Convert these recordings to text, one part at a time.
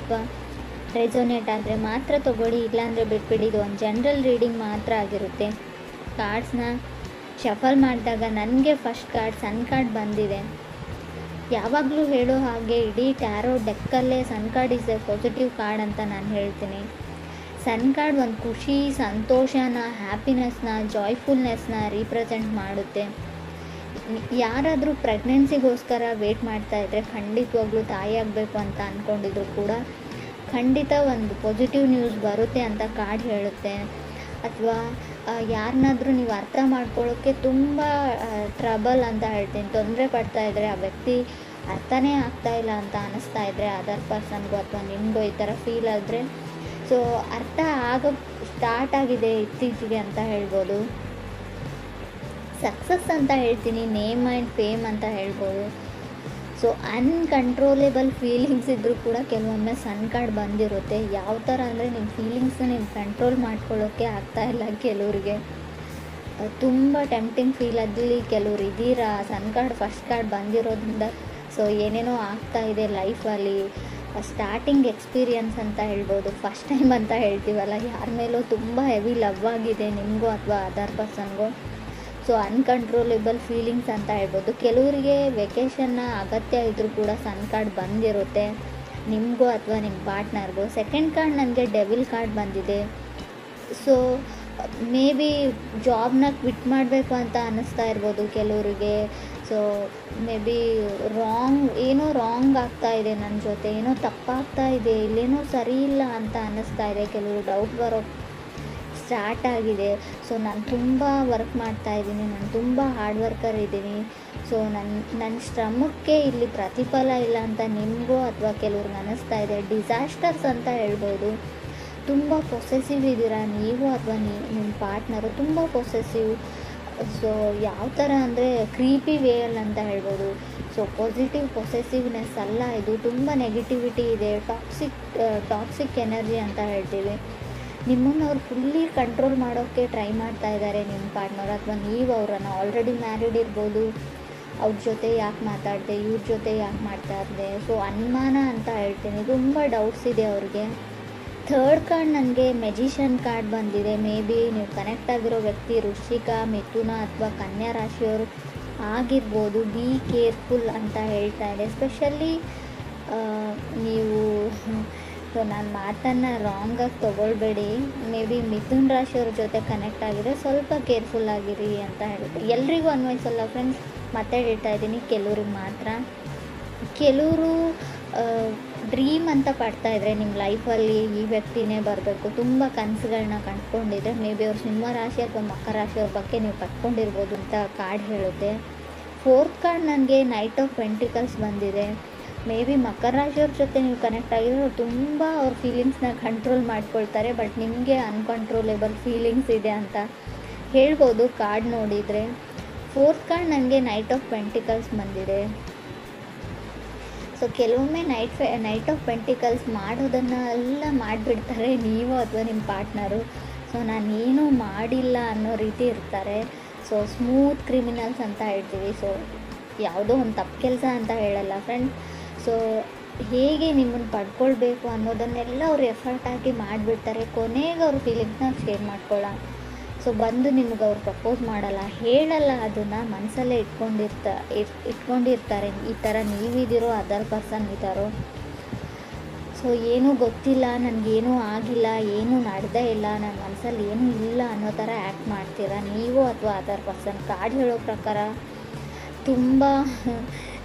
ಅಥವಾ ರೆಸೊನೇಟ್ ಆದರೆ ಮಾತ್ರ ತೊಗೊಳ್ಳಿ, ಇಲ್ಲಾಂದರೆ ಬಿಟ್ಬಿಡಿ. ಇದು ಒಂದು ಜನರಲ್ ರೀಡಿಂಗ್ ಮಾತ್ರ ಆಗಿರುತ್ತೆ. ಕಾರ್ಡ್ಸ್ನ ಶಫಲ್ ಮಾಡಿದಾಗ ನನಗೆ ಫಸ್ಟ್ ಕಾರ್ಡ್ ಸನ್ ಕಾರ್ಡ್ ಬಂದಿದೆ. ಯಾವಾಗಲೂ ಹೇಳೋ ಹಾಗೆ ಇಡೀ ಟ್ಯಾರೋ ಡೆಕ್ಕಲ್ಲೇ sun card is a positive card ಅಂತ ನಾನು ಹೇಳ್ತೀನಿ. ಸನ್ ಕಾರ್ಡ್ ಒಂದು ಖುಷಿ, ಸಂತೋಷನ, ಹ್ಯಾಪಿನೆಸ್ನ, ಜಾಯ್ಫುಲ್ನೆಸ್ನ ರೀಪ್ರೆಸೆಂಟ್ ಮಾಡುತ್ತೆ. ಯಾರಾದರೂ ಪ್ರೆಗ್ನೆನ್ಸಿಗೋಸ್ಕರ ವೇಟ್ ಮಾಡ್ತಾಯಿದ್ರೆ, ಖಂಡಿತವಾಗ್ಲೂ ತಾಯಿ ಆಗಬೇಕು ಅಂತ ಅಂದ್ಕೊಂಡಿದ್ರು ಕೂಡ ಖಂಡಿತ ಒಂದು ಪಾಸಿಟಿವ್ ನ್ಯೂಸ್ ಬರುತ್ತೆ ಅಂತ ಕಾರ್ಡ್ ಹೇಳುತ್ತೆ. ಅಥವಾ ಯಾರನ್ನಾದರೂ ನೀವು ಅರ್ಥ ಮಾಡ್ಕೊಳ್ಳೋಕ್ಕೆ ತುಂಬ ಟ್ರಬಲ್ ಅಂತ ಹೇಳ್ತೀನಿ, ತೊಂದರೆ ಪಡ್ತಾಯಿದ್ರೆ, ಆ ವ್ಯಕ್ತಿ ಅರ್ಥನೇ ಆಗ್ತಾಯಿಲ್ಲ ಅಂತ ಅನ್ನಿಸ್ತಾ ಇದ್ದರೆ ಅದರ್ ಪರ್ಸನ್ಗೂ ಅಥವಾ ನಿಮಗೂ ಈ ಥರ ಫೀಲ್ ಆದರೆ, ಸೊ ಅರ್ಥ ಆಗೋ ಸ್ಟಾರ್ಟ್ ಆಗಿದೆ ಇತ್ತೀಚೆಗೆ ಅಂತ ಹೇಳ್ಬೋದು. ಸಕ್ಸಸ್ ಅಂತ ಹೇಳ್ತೀನಿ, ನೇಮ್ ಆ್ಯಂಡ್ ಫೇಮ್ ಅಂತ ಹೇಳ್ಬೋದು. ಸೊ ಅನ್ಕಂಟ್ರೋಲೇಬಲ್ ಫೀಲಿಂಗ್ಸ್ ಇದ್ದರೂ ಕೂಡ ಕೆಲವೊಮ್ಮೆ ಸನ್ ಕಾರ್ಡ್ ಬಂದಿರುತ್ತೆ. ಯಾವ ಥರ ಅಂದರೆ ನಿಮ್ಮ ಫೀಲಿಂಗ್ಸ್ನ ನೀವು ಕಂಟ್ರೋಲ್ ಮಾಡ್ಕೊಳ್ಳೋಕ್ಕೆ ಆಗ್ತಾಯಿಲ್ಲ ಕೆಲವರಿಗೆ, ತುಂಬ ಟೆಂಪ್ಟಿಂಗ್ ಫೀಲಲ್ಲಿ ಕೆಲವ್ರು ಇದ್ದೀರಾ. ಸನ್ ಕಾರ್ಡ್ ಫಸ್ಟ್ ಕಾರ್ಡ್ ಬಂದಿರೋದ್ರಿಂದ ಸೊ ಏನೇನೋ ಆಗ್ತಾಯಿದೆ ಲೈಫಲ್ಲಿ. ಸ್ಟಾರ್ಟಿಂಗ್ ಎಕ್ಸ್ಪೀರಿಯನ್ಸ್ ಅಂತ ಹೇಳ್ಬೋದು, ಫಸ್ಟ್ ಟೈಮ್ ಅಂತ ಹೇಳ್ತೀವಲ್ಲ, ಯಾರ ಮೇಲೂ ತುಂಬ ಹೆವಿ ಲವ್ ಆಗಿದೆ ನಿಮಗೂ ಅಥವಾ ಅದರ್ ಪರ್ಸನ್ಗೂ. ಸೊ ಅನ್ಕಂಟ್ರೋಲೇಬಲ್ ಫೀಲಿಂಗ್ಸ್ ಅಂತ ಹೇಳ್ಬೋದು. ಕೆಲವರಿಗೆ ವೆಕೇಷನ್ನ ಅಗತ್ಯ ಇದ್ದರೂ ಕೂಡ ಸನ್ ಕಾರ್ಡ್ ಬಂದಿರುತ್ತೆ ನಿಮಗೂ ಅಥವಾ ನಿಮ್ಮ ಪಾರ್ಟ್ನರ್ಗೂ. ಸೆಕೆಂಡ್ ಕಾರ್ಡ್ ನನಗೆ ಡೆವಿಲ್ ಕಾರ್ಡ್ ಬಂದಿದೆ. ಸೊ ಮೇ ಬಿ ಜಾಬ್ನ ಕ್ವಿಟ್ ಮಾಡಬೇಕು ಅಂತ ಅನ್ನಿಸ್ತಾ ಇರ್ಬೋದು ಕೆಲವರಿಗೆ. ಸೊ ಮೇ ಬಿ ಏನೋ ರಾಂಗ್ ಆಗ್ತಾಯಿದೆ ನನ್ನ ಜೊತೆ, ಏನೋ ತಪ್ಪಾಗ್ತಾ ಇದೆ, ಇಲ್ಲೇನೋ ಸರಿ ಇಲ್ಲ ಅಂತ ಅನ್ನಿಸ್ತಾ ಇದೆ. ಕೆಲವರು ಡೌಟ್ ಬರೋ ಸ್ಟಾರ್ಟ್ ಆಗಿದೆ. ಸೊ ನಾನು ತುಂಬ ವರ್ಕ್ ಮಾಡ್ತಾಯಿದ್ದೀನಿ, ನಾನು ತುಂಬ ಹಾರ್ಡ್ ವರ್ಕರ್ ಇದ್ದೀನಿ. ಸೊ ನನ್ನ ಶ್ರಮಕ್ಕೆ ಇಲ್ಲಿ ಪ್ರತಿಫಲ ಇಲ್ಲ ಅಂತ ನಿಮಗೂ ಅಥವಾ ಕೆಲವ್ರಿಗೆ ಅನ್ನಿಸ್ತಾ ಇದೆ. ಡಿಸಾಸ್ಟರ್ಸ್ ಅಂತ ಹೇಳ್ಬೋದು. ತುಂಬ ಪೊಸೆಸಿವ್ ಇದ್ದೀರಾ ನೀವು ಅಥವಾ ನಿಮ್ಮ ಪಾರ್ಟ್ನರು, ತುಂಬ ಪೊಸೆಸಿವ್. ಸೊ ಯಾವ ಥರ ಅಂದರೆ ಕ್ರೀಪಿ ವೇಯಲ್ಲಿ ಅಂತ ಹೇಳ್ಬೋದು. ಸೊ ಪಾಸಿಟಿವ್ ಪೊಸೆಸಿವ್ನೆಸ್ ಅಲ್ಲ ಇದು, ತುಂಬ ನೆಗೆಟಿವಿಟಿ ಇದೆ, ಟಾಕ್ಸಿಕ್ ಎನರ್ಜಿ ಅಂತ ಹೇಳ್ತೀವಿ. ನಿಮ್ಮನ್ನು ಅವ್ರು ಫುಲ್ಲಿ ಕಂಟ್ರೋಲ್ ಮಾಡೋಕ್ಕೆ ಟ್ರೈ ಮಾಡ್ತಾ ಇದ್ದಾರೆ ನಿಮ್ಮ ಪಾರ್ಟ್ನರ್, ಅಥವಾ ನೀವು ಅವರನ್ನು ಆಲ್ರೆಡಿ ಮ್ಯಾರಿಡ್ ಇರ್ಬೋದು. ಅವ್ರ ಜೊತೆ ಯಾಕೆ ಮಾತಾಡಿದೆ, ಇವ್ರ ಜೊತೆ ಯಾಕೆ ಮಾಡ್ತಾ ಇದ್ದೆ. ಸೊ ಅನುಮಾನ ಅಂತ ಹೇಳ್ತೀನಿ, ತುಂಬ ಡೌಟ್ಸ್ ಇದೆ ಅವ್ರಿಗೆ. ಥರ್ಡ್ ಕಾರ್ಡ್ ನನಗೆ ಮೆಜಿಷಿಯನ್ ಕಾರ್ಡ್ ಬಂದಿದೆ. ಮೇ ಬಿ ನೀವು ಕನೆಕ್ಟ್ ಆಗಿರೋ ವ್ಯಕ್ತಿ ವೃಶ್ಚಿಕ, ಮಿಥುನ ಅಥವಾ ಕನ್ಯಾ ರಾಶಿಯವರು ಆಗಿರ್ಬೋದು. ಬಿ ಕೇರ್ಫುಲ್ ಅಂತ ಹೇಳ್ತಾ ಇದೆ. ಎಸ್ಪೆಷಲಿ ನೀವು ಸೊ ನಾನು ಮಾತನ್ನು ರಾಂಗಾಗಿ ತೊಗೊಳ್ಬೇಡಿ. ಮೇ ಬಿ ಮಿಥುನ್ ರಾಶಿಯವ್ರ ಜೊತೆ ಕನೆಕ್ಟ್ ಆಗಿದ್ರೆ ಸ್ವಲ್ಪ ಕೇರ್ಫುಲ್ ಆಗಿರಿ ಅಂತ ಹೇಳುತ್ತೆ. ಎಲ್ರಿಗೂ ಅನ್ವಯಿಸಲ್ಲ ಫ್ರೆಂಡ್ಸ್, ಮತ್ತೆ ಹೇಳ್ತಾ ಇದ್ದೀನಿ, ಕೆಲವ್ರಿಗೆ ಮಾತ್ರ. ಕೆಲವರು ಡ್ರೀಮ್ ಅಂತ ಪಡ್ತಾಯಿದ್ರೆ ನಿಮ್ಮ ಲೈಫಲ್ಲಿ ಈ ವ್ಯಕ್ತಿನೇ ಬರಬೇಕು, ತುಂಬ ಕನಸುಗಳನ್ನ ಕಂಡುಕೊಂಡಿದ್ರೆ ಮೇ ಬಿ ಅವ್ರು ಸಿಂಹ ರಾಶಿ ಅಥವಾ ಮಕರ ರಾಶಿಯವ್ರ ಬಗ್ಗೆ ನೀವು ಕಟ್ಕೊಂಡಿರ್ಬೋದು ಅಂತ ಕಾರ್ಡ್ ಹೇಳುತ್ತೆ. ಫೋರ್ತ್ ಕಾರ್ಡ್ ನನಗೆ ನೈಟ್ ಆಫ್ ಪೆಂಟಿಕಲ್ಸ್ ಬಂದಿದೆ. ಮೇ ಬಿ ಮಕರ ರಾಶಿಯವ್ರ ಜೊತೆ ನೀವು ಕನೆಕ್ಟ್ ಆಗಿದ್ರೆ ಅವ್ರು ತುಂಬ ಅವ್ರ ಫೀಲಿಂಗ್ಸ್ನ ಕಂಟ್ರೋಲ್ ಮಾಡ್ಕೊಳ್ತಾರೆ, ಬಟ್ ನಿಮಗೆ ಅನ್ಕಂಟ್ರೋಲೇಬಲ್ ಫೀಲಿಂಗ್ಸ್ ಇದೆ ಅಂತ ಹೇಳ್ಬೋದು ಕಾರ್ಡ್ ನೋಡಿದರೆ. ಫೋರ್ತ್ ಕಾರ್ಡ್ ನನಗೆ ನೈಟ್ ಆಫ್ ಪೆಂಟಿಕಲ್ಸ್ ಬಂದಿದೆ. ಸೊ ಕೆಲವೊಮ್ಮೆ ನೈಟ್ ಆಫ್ ಪೆಂಟಿಕಲ್ಸ್ ಮಾಡೋದನ್ನೆಲ್ಲ ಮಾಡಿಬಿಡ್ತಾರೆ ನೀವು ಅಥವಾ ನಿಮ್ಮ ಪಾರ್ಟ್ನರು. ಸೊ ನಾನೇನೂ ಮಾಡಿಲ್ಲ ಅನ್ನೋ ರೀತಿ ಇರ್ತಾರೆ. ಸೊ ಸ್ಮೂತ್ ಕ್ರಿಮಿನಲ್ಸ್ ಅಂತ ಹೇಳ್ತೀವಿ. ಸೊ ಯಾವುದೋ ಒಂದು ತಪ್ಪು ಕೆಲಸ ಅಂತ ಹೇಳಲ್ಲ ಫ್ರೆಂಡ್ಸ್. ಸೊ ಹೇಗೆ ನಿಮ್ಮನ್ನು ಪಡ್ಕೊಳ್ಬೇಕು ಅನ್ನೋದನ್ನೆಲ್ಲ ಅವ್ರು ಎಫರ್ಟ್ ಹಾಕಿ ಮಾಡಿಬಿಡ್ತಾರೆ. ಕೊನೆಗೆ ಅವ್ರ ಫೀಲಿಂಗ್ಸ್ನ ಶೇರ್ ಮಾಡ್ಕೊಳ್ಳ. ಸೊ ಬಂದು ನಿಮ್ಗೆ ಅವ್ರು ಪ್ರಪೋಸ್ ಮಾಡಲ್ಲ, ಹೇಳಲ್ಲ, ಅದನ್ನು ಮನಸ್ಸಲ್ಲೇ ಇಟ್ಕೊಂಡಿರ್ತಾರೆ. ಈ ಥರ ನೀವಿದ್ದೀರೋ ಅದರ್ ಪರ್ಸನ್ ಇದ್ದಾರೋ. ಸೊ ಏನೂ ಗೊತ್ತಿಲ್ಲ, ನನಗೇನೂ ಆಗಿಲ್ಲ, ಏನೂ ನಡೆದೇ ಇಲ್ಲ, ನನ್ನ ಮನಸ್ಸಲ್ಲಿ ಏನೂ ಇಲ್ಲ ಅನ್ನೋ ಥರ ಆ್ಯಕ್ಟ್ ಮಾಡ್ತೀರಾ ನೀವು ಅಥವಾ ಅದರ್ ಪರ್ಸನ್. ಕಾರ್ಡ್ ಹೇಳೋ ಪ್ರಕಾರ ತುಂಬ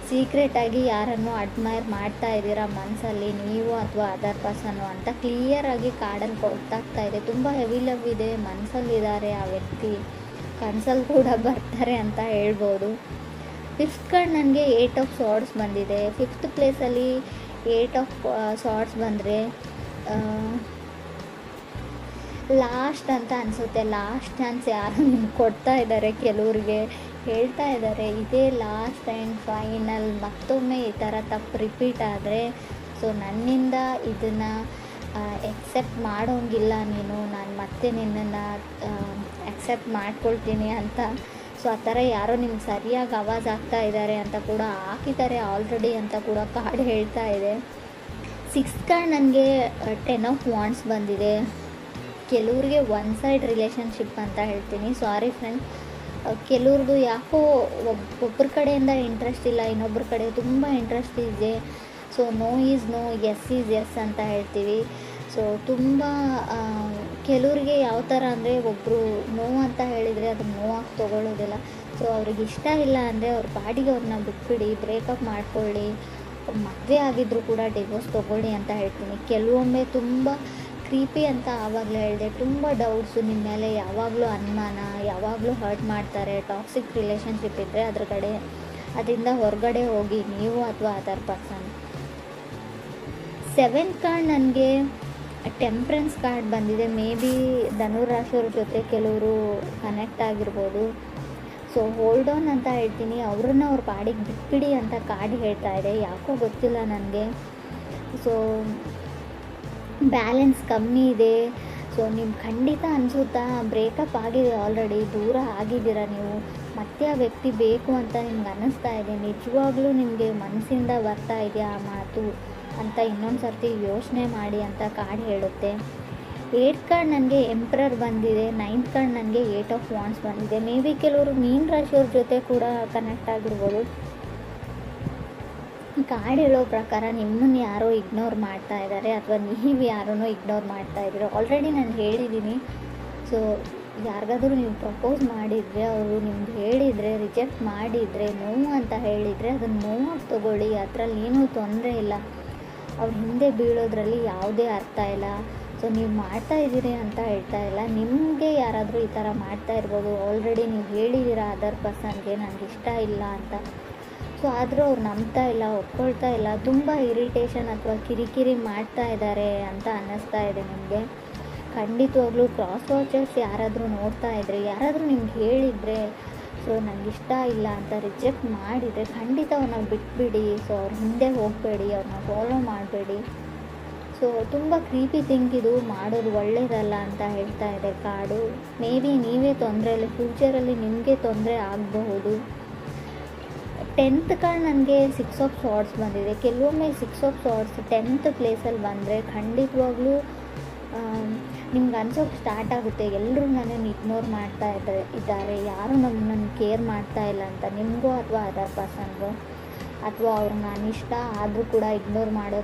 ಸೀಕ್ರೆಟಾಗಿ ಯಾರನ್ನು ಅಡ್ಮೈರ್ ಮಾಡ್ತಾ ಇದ್ದೀರಾ ಮನಸ್ಸಲ್ಲಿ ನೀವು ಅಥವಾ ಅದರ್ ಪರ್ಸನ್ನು ಅಂತ ಕ್ಲಿಯರಾಗಿ ಕಾರ್ಡಲ್ಲಿ ಗೊತ್ತಾಗ್ತಾ ಇದೆ. ತುಂಬ ಹೆವಿ ಲವ್ ಇದೆ, ಮನಸ್ಸಲ್ಲಿದ್ದಾರೆ ಆ ವ್ಯಕ್ತಿ, ಕನಸಲ್ಲಿ ಕೂಡ ಬರ್ತಾರೆ ಅಂತ ಹೇಳ್ಬೋದು. ಫಿಫ್ತ್ ಕಾರ್ಡ್ ನನಗೆ 8 ಆಫ್ ಸಾರ್ಡ್ಸ್ ಬಂದಿದೆ. ಫಿಫ್ತ್ ಪ್ಲೇಸಲ್ಲಿ 8 ಆಫ್ ಸಾರ್ಡ್ಸ್ ಬಂದರೆ ಲಾಸ್ಟ್ ಅಂತ ಅನಿಸುತ್ತೆ. ಲಾಸ್ಟ್ ಚಾನ್ಸ್ ಯಾರು ನಿಮ್ಗೆ ಕೊಡ್ತಾ ಇದ್ದಾರೆ, ಕೆಲವ್ರಿಗೆ ಹೇಳ್ತಾ ಇದ್ದಾರೆ ಇದೇ ಲಾಸ್ಟ್ ಆ್ಯಂಡ್ ಫೈನಲ್. ಮತ್ತೊಮ್ಮೆ ಈ ಥರ ತಪ್ಪು ರಿಪೀಟ್ ಆದರೆ ಸೊ ನನ್ನಿಂದ ಇದನ್ನು ಎಕ್ಸೆಪ್ಟ್ ಮಾಡೋಂಗಿಲ್ಲ ನೀನು, ನಾನು ಮತ್ತೆ ನಿನ್ನನ್ನು ಎಕ್ಸೆಪ್ಟ್ ಮಾಡ್ಕೊಳ್ತೀನಿ ಅಂತ. ಸೊ ಆ ಥರ ಯಾರೋ ನಿಮ್ಗೆ ಸರಿಯಾಗಿ ಆವಾಜ್ ಆಗ್ತಾ ಇದ್ದಾರೆ ಅಂತ ಕೂಡ ಹಾಕಿದ್ದಾರೆ ಆಲ್ರೆಡಿ ಅಂತ ಕೂಡ ಕಾರ್ಡ್ ಹೇಳ್ತಾ ಇದೆ. ಸಿಕ್ಸ್ ಕಾರ್ಡ್ ನನಗೆ 10 ಆಫ್ ವಾಂಡ್ಸ್ ಬಂದಿದೆ. ಕೆಲವ್ರಿಗೆ ಒನ್ ಸೈಡ್ ರಿಲೇಷನ್ಶಿಪ್ ಅಂತ ಹೇಳ್ತೀನಿ. ಸಾರಿ ಫ್ರೆಂಡ್, ಕೆಲವ್ರದ್ದು ಯಾಕೋ ಒಬ್ಬರ ಕಡೆಯಿಂದ ಇಂಟ್ರೆಸ್ಟ್ ಇಲ್ಲ, ಇನ್ನೊಬ್ಬರ ಕಡೆ ತುಂಬ ಇಂಟ್ರೆಸ್ಟ್ ಇದೆ. So no is no, yes is yes ಅಂತ ಹೇಳ್ತೀವಿ. ಸೊ ತುಂಬ ಕೆಲವ್ರಿಗೆ ಯಾವ ಥರ ಅಂದರೆ, ಒಬ್ಬರು ನೋ ಅಂತ ಹೇಳಿದರೆ ಅದನ್ನು ನೋವಾಗಿ ತೊಗೊಳ್ಳೋದಿಲ್ಲ. ಸೊ ಅವ್ರಿಗೆ ಇಷ್ಟ ಇಲ್ಲ ಅಂದರೆ ಅವ್ರ ಪಾಡಿಗೆ ಅವ್ರನ್ನ ಬಿಟ್ಬಿಡಿ, ಬ್ರೇಕಪ್ ಮಾಡ್ಕೊಳ್ಳಿ, ಮದುವೆ ಆಗಿದ್ದರೂ ಕೂಡ ಡಿವೋರ್ಸ್ ತೊಗೊಳ್ಳಿ ಅಂತ ಹೇಳ್ತೀನಿ. ಕೆಲವೊಮ್ಮೆ ತುಂಬ ಕ್ರೀಪಿ ಅಂತ ಆವಾಗಲೇ ಹೇಳಿದೆ, ತುಂಬ ಡೌಟ್ಸು ನಿಮ್ಮ ಮೇಲೆ, ಯಾವಾಗಲೂ ಅನುಮಾನ, ಯಾವಾಗಲೂ ಹರ್ಟ್ ಮಾಡ್ತಾರೆ. ಟಾಕ್ಸಿಕ್ ರಿಲೇಷನ್ಶಿಪ್ ಇದ್ದರೆ ಅದರಿಂದ ಹೊರಗಡೆ ಹೋಗಿ, ನೀವು ಅಥವಾ ಅದರ್ ಪರ್ಸನ್. 7th ಕಾರ್ಡ್ ನನಗೆ ಟೆಂಪ್ರೆನ್ಸ್ ಕಾರ್ಡ್ ಬಂದಿದೆ. ಮೇ ಬಿ ಧನುರಾಶಿಯವ್ರ ಜೊತೆ ಕೆಲವರು ಕನೆಕ್ಟ್ ಆಗಿರ್ಬೋದು. ಸೊ ಹೋಲ್ಡ್ ಆನ್ ಅಂತ ಹೇಳ್ತೀನಿ, ಅವ್ರನ್ನ ಅವ್ರ ಪಾಡಿಗೆ ಬಿಟ್ಬಿಡಿ ಅಂತ ಕಾರ್ಡ್ ಹೇಳ್ತಾ ಇದೆ. ಯಾಕೋ ಗೊತ್ತಿಲ್ಲ ನನಗೆ. ಸೊ ಬ್ಯಾಲೆನ್ಸ್ ಕಮ್ಮಿ ಇದೆ. ಸೊ ನಿಮ್ಗೆ ಖಂಡಿತ ಅನಿಸುತ್ತಾ ಬ್ರೇಕಪ್ ಆಗಿದೆ, ಆಲ್ರೆಡಿ ದೂರ ಆಗಿದ್ದೀರಾ ನೀವು, ಮತ್ತೆ ಆ ವ್ಯಕ್ತಿ ಬೇಕು ಅಂತ ನಿಮ್ಗೆ ಅನ್ನಿಸ್ತಾ ಇದೆ, ನಿಜವಾಗ್ಲೂ ನಿಮಗೆ ಮನಸ್ಸಿಂದ ಬರ್ತಾ ಇದೆಯಾ ಆ ಮಾತು ಅಂತ ಇನ್ನೊಂದು ಸರ್ತಿ ಯೋಚನೆ ಮಾಡಿ ಅಂತ ಕಾರ್ಡ್ ಹೇಳುತ್ತೆ. 8th ಕಾರ್ಡ್ ನನಗೆ ಎಂಪ್ರರ್ ಬಂದಿದೆ. 9th ಕಾರ್ಡ್ ನನಗೆ 8 ಆಫ್ ವಾಂಡ್ಸ್ ಬಂದಿದೆ. ಮೇ ಬಿ ಕೆಲವರು ಮೀನ ರಾಶಿಯವ್ರ ಜೊತೆ ಕೂಡ ಕನೆಕ್ಟ್ ಆಗಿರ್ಬೋದು. ಕಾರ್ಡ್ ಹೇಳೋ ಪ್ರಕಾರ ನಿಮ್ಮನ್ನು ಯಾರೋ ಇಗ್ನೋರ್ ಮಾಡ್ತಾ ಇದ್ದಾರೆ, ಅಥವಾ ನೀವು ಯಾರನ್ನೋ ಇಗ್ನೋರ್ ಮಾಡ್ತಾ ಇದ್ದೀರೋ. ಆಲ್ರೆಡಿ ನಾನು ಹೇಳಿದ್ದೀನಿ. ಸೊ ಯಾರಿಗಾದ್ರೂ ನೀವು ಪ್ರಪೋಸ್ ಮಾಡಿದರೆ, ಅವರು ನಿಮ್ಗೆ ಹೇಳಿದರೆ, ರಿಜೆಕ್ಟ್ ಮಾಡಿದರೆ, ನೋವು ಅಂತ ಹೇಳಿದರೆ ಅದನ್ನು ನೋವಾಗಿ ತೊಗೊಳ್ಳಿ, ಅದರಲ್ಲಿ ಏನೂ ತೊಂದರೆ ಇಲ್ಲ. ಅವ್ರ ಹಿಂದೆ ಬೀಳೋದ್ರಲ್ಲಿ ಯಾವುದೇ ಅರ್ಥ ಇಲ್ಲ. ಸೊ ನೀವು ಮಾಡ್ತಾ ಇದ್ದೀರಿ ಅಂತ ಹೇಳ್ತಾ ಇಲ್ಲ, ನಿಮಗೆ ಯಾರಾದರೂ ಈ ಥರ ಮಾಡ್ತಾ ಇರ್ಬೋದು. ಆಲ್ರೆಡಿ ನೀವು ಹೇಳಿದ್ದೀರಾ ಅದರ್ ಪರ್ಸನ್ಗೆ ನನಗೆ ಇಷ್ಟ ಇಲ್ಲ ಅಂತ. ಸೊ ಆದರೂ ಅವ್ರು ನಂಬ್ತಾ ಇಲ್ಲ, ಒಪ್ಕೊಳ್ತಾ ಇಲ್ಲ, ತುಂಬ ಇರಿಟೇಷನ್ ಅಥವಾ ಕಿರಿಕಿರಿ ಮಾಡ್ತಾ ಇದ್ದಾರೆ ಅಂತ ಅನ್ನಿಸ್ತಾ ಇದೆ ನಿಮಗೆ. ಖಂಡಿತವಾಗ್ಲೂ ಕ್ರಾಸ್ ವಾಚರ್ಸ್ ಯಾರಾದರೂ ನೋಡ್ತಾ ಇದ್ದರೆ, ಯಾರಾದರೂ ನಿಮ್ಗೆ ಹೇಳಿದರೆ, ಸೊ ನನಗಿಷ್ಟ ಇಲ್ಲ ಅಂತ ರಿಜೆಕ್ಟ್ ಮಾಡಿದರೆ, ಖಂಡಿತ ಅವ್ರನ್ನ ಬಿಟ್ಬಿಡಿ. ಸೊ ಅವ್ರ ಹಿಂದೆ ಹೋಗಬೇಡಿ, ಅವ್ರನ್ನ ಫಾಲೋ ಮಾಡಬೇಡಿ. ಸೊ ತುಂಬ ಕ್ರೀಪಿ ಥಿಂಕ್ ಇದು, ಮಾಡೋದು ಒಳ್ಳೆಯದಲ್ಲ ಅಂತ ಹೇಳ್ತಾ ಇದೆ ಕಾರ್ಡು. ಮೇ ಬಿ ನೀವೇ ತೊಂದರೆಯಲ್ಲಿ, ಫ್ಯೂಚರಲ್ಲಿ ನಿಮಗೆ ತೊಂದರೆ ಆಗಬಹುದು. 10th ಕಾರ್ಡ್ ನನಗೆ 6 ಆಫ್ ಸಾರ್ಡ್ಸ್ ಬಂದಿದೆ. ಕೆಲವೊಮ್ಮೆ 6 ಆಫ್ ಸಾರ್ಡ್ಸ್ 10th ಪ್ಲೇಸಲ್ಲಿ ಬಂದರೆ ಖಂಡಿತವಾಗ್ಲೂ ನಿಮ್ಗೆ ಅನ್ಸೋಕ್ಕೆ ಸ್ಟಾರ್ಟ್ ಆಗುತ್ತೆ, ಎಲ್ಲರೂ ನನ್ನನ್ನು ಇಗ್ನೋರ್ ಮಾಡ್ತಾ ಇದ್ದಾರೆ, ಯಾರೂ ನನ್ನನ್ನು ಕೇರ್ ಮಾಡ್ತಾ ಇಲ್ಲ ಅಂತ. ನಿಮಗೂ ಅಥವಾ ಅದರ್ ಪರ್ಸನ್ಗೂ, ಅಥವಾ ಅವ್ರಿಗೆ ನಾನು ಇಷ್ಟ ಆದರೂ ಕೂಡ ಇಗ್ನೋರ್ ಮಾಡೋ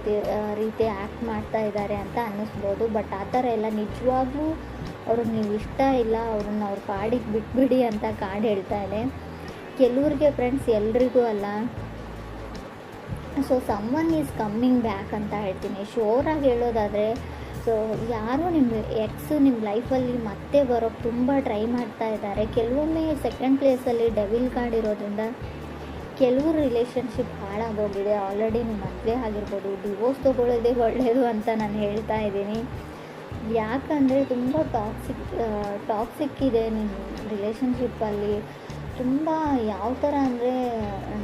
ರೀತಿ ಆ್ಯಕ್ಟ್ ಮಾಡ್ತಾ ಇದ್ದಾರೆ ಅಂತ ಅನ್ನಿಸ್ಬೋದು. ಬಟ್ ಆ ಥರ ಎಲ್ಲ ನಿಜವಾಗ್ಲೂ ಅವ್ರಿಗೆ ನೀವು ಇಷ್ಟ ಇಲ್ಲ, ಅವ್ರನ್ನ ಅವ್ರ ಪಾಡಿಗೆ ಬಿಟ್ಬಿಡಿ ಅಂತ ಕಾರ್ಡ್ ಹೇಳ್ತಾ ಇದೆ. ಕೆಲವ್ರಿಗೆ ಫ್ರೆಂಡ್ಸ್, ಎಲ್ರಿಗೂ ಅಲ್ಲ. So someone is coming back ಅಂತ ಹೇಳ್ತೀನಿ. ಶೋರಾಗಿ ಹೇಳೋದಾದರೆ, ಸೊ ಯಾರು ನಿಮ್ಮ ಎಕ್ಸು ನಿಮ್ಮ ಲೈಫಲ್ಲಿ ಮತ್ತೆ ಬರೋಕ್ಕೆ ತುಂಬ ಟ್ರೈ ಮಾಡ್ತಾ ಇದ್ದಾರೆ. ಕೆಲವೊಮ್ಮೆ 2nd ಪ್ಲೇಸಲ್ಲಿ ಡೆವಿಲ್ ಕಾರ್ಡ್ ಇರೋದ್ರಿಂದ ಕೆಲವರು ರಿಲೇಷನ್ಶಿಪ್ ಹಾಳಾಗೋಗಿದೆ. ಆಲ್ರೆಡಿ ನಿಮ್ಮ ಮದುವೆ ಆಗಿರ್ಬೋದು, ಡಿವೋರ್ಸ್ ತೊಗೊಳ್ಳೋದೇ ಒಳ್ಳೆಯದು ಅಂತ ನಾನು ಹೇಳ್ತಾ ಇದ್ದೀನಿ. ಯಾಕಂದರೆ ತುಂಬ ಟಾಕ್ಸಿಕ್ ಇದೆ ನಿಮ್ಮ ರಿಲೇಷನ್ಶಿಪ್ಪಲ್ಲಿ. ತುಂಬ ಯಾವ ಥರ ಅಂದರೆ,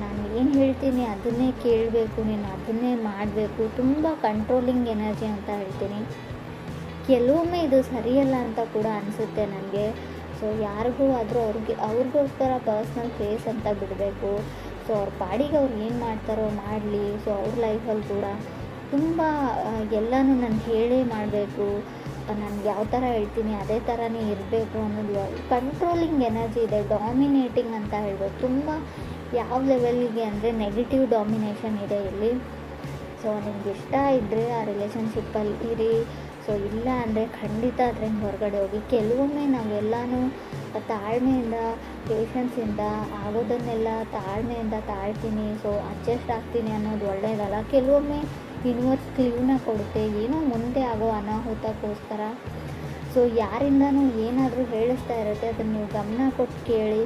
ನಾನು ಏನು ಹೇಳ್ತೀನಿ ಅದನ್ನೇ ಕೇಳಬೇಕು, ನೀನು ಅದನ್ನೇ ಮಾಡಬೇಕು, ತುಂಬ ಕಂಟ್ರೋಲಿಂಗ್ ಎನರ್ಜಿ ಅಂತ ಹೇಳ್ತೀನಿ. ಕೆಲವೊಮ್ಮೆ ಇದು ಸರಿಯಲ್ಲ ಅಂತ ಕೂಡ ಅನಿಸುತ್ತೆ ನನಗೆ. ಸೊ ಯಾರಿಗೂ ಆದರೂ ಅವ್ರಿಗೋಸ್ಕರ ಪರ್ಸ್ನಲ್ ಸ್ಪೇಸ್ ಅಂತ ಬಿಡಬೇಕು. ಸೊ ಅವ್ರ ಪಾಡಿಗೆ ಅವ್ರು ಏನು ಮಾಡ್ತಾರೋ ಮಾಡಲಿ. ಸೊ ಅವ್ರ ಲೈಫಲ್ಲಿ ಕೂಡ ತುಂಬ ಎಲ್ಲನೂ ನಾನು ಹೇಳೇ ಮಾಡಬೇಕು, ನನಗೆ ಯಾವ ಥರ ಹೇಳ್ತೀನಿ ಅದೇ ಥರನೇ ಇರಬೇಕು ಅನ್ನೋದು ಕಂಟ್ರೋಲಿಂಗ್ ಎನರ್ಜಿ ಇದೆ. ಡಾಮಿನೇಟಿಂಗ್ ಅಂತ ಹೇಳ್ಬೋದು. ತುಂಬ ಯಾವ ಲೆವೆಲ್ಗೆ ಅಂದರೆ ನೆಗೆಟಿವ್ ಡಾಮಿನೇಷನ್ ಇದೆ ಇಲ್ಲಿ. ಸೊ ನಿಮ್ಗೆ ಇಷ್ಟ ಇದ್ದರೆ ಆ ರಿಲೇಷನ್ಶಿಪ್ಪಲ್ಲಿ ಇರಿ. ಸೊ ಇಲ್ಲ ಅಂದರೆ ಖಂಡಿತ ಅದರಿಂದ ಹೊರಗಡೆ ಹೋಗಿ. ಕೆಲವೊಮ್ಮೆ ನಾವೆಲ್ಲನೂ ತಾಳ್ಮೆಯಿಂದ, ಪೇಷನ್ಸಿಂದ ಆಗೋದನ್ನೆಲ್ಲ ತಾಳ್ಮೆಯಿಂದ ತಾಳ್ತೀನಿ, ಸೊ ಅಡ್ಜಸ್ಟ್ ಆಗ್ತೀನಿ ಅನ್ನೋದು ಒಳ್ಳೆಯದಲ್ಲ. ಕೆಲವೊಮ್ಮೆ ಯೂನಿವರ್ಸ್ ಕ್ಲೂನ ಕೊಡುತ್ತೆ, ಏನೋ ಮುಂದೆ ಆಗೋ ಅನಾಹುತಕ್ಕೋಸ್ಕರ. ಸೊ ಯಾರಿಂದನೂ ಏನಾದರೂ ಹೇಳಿಸ್ತಾ ಇರುತ್ತೆ, ಅದನ್ನು ನೀವು ಗಮನ ಕೊಟ್ಟು ಕೇಳಿ.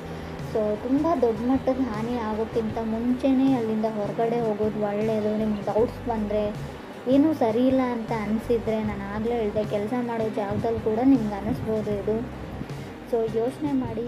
ಸೊ ತುಂಬ ದೊಡ್ಡ ಮಟ್ಟದ ಹಾನಿ ಆಗೋಕ್ಕಿಂತ ಮುಂಚೆನೇ ಅಲ್ಲಿಂದ ಹೊರಗಡೆ ಹೋಗೋದು ಒಳ್ಳೆಯದು. ನಿಮ್ಗೆ ಡೌಟ್ಸ್ ಬಂದರೆ, ಏನೂ ಸರಿ ಇಲ್ಲ ಅಂತ ಅನಿಸಿದರೆ, ನಾನು ಆಗಲೇ ಹೇಳಿದೆ, ಕೆಲಸ ಮಾಡೋ ಜಾಗದಲ್ಲಿ ಕೂಡ ನಿಮ್ಗೆ ಅನ್ನಿಸ್ಬೋದು ಇದು. ಸೊ ಯೋಚನೆ ಮಾಡಿ.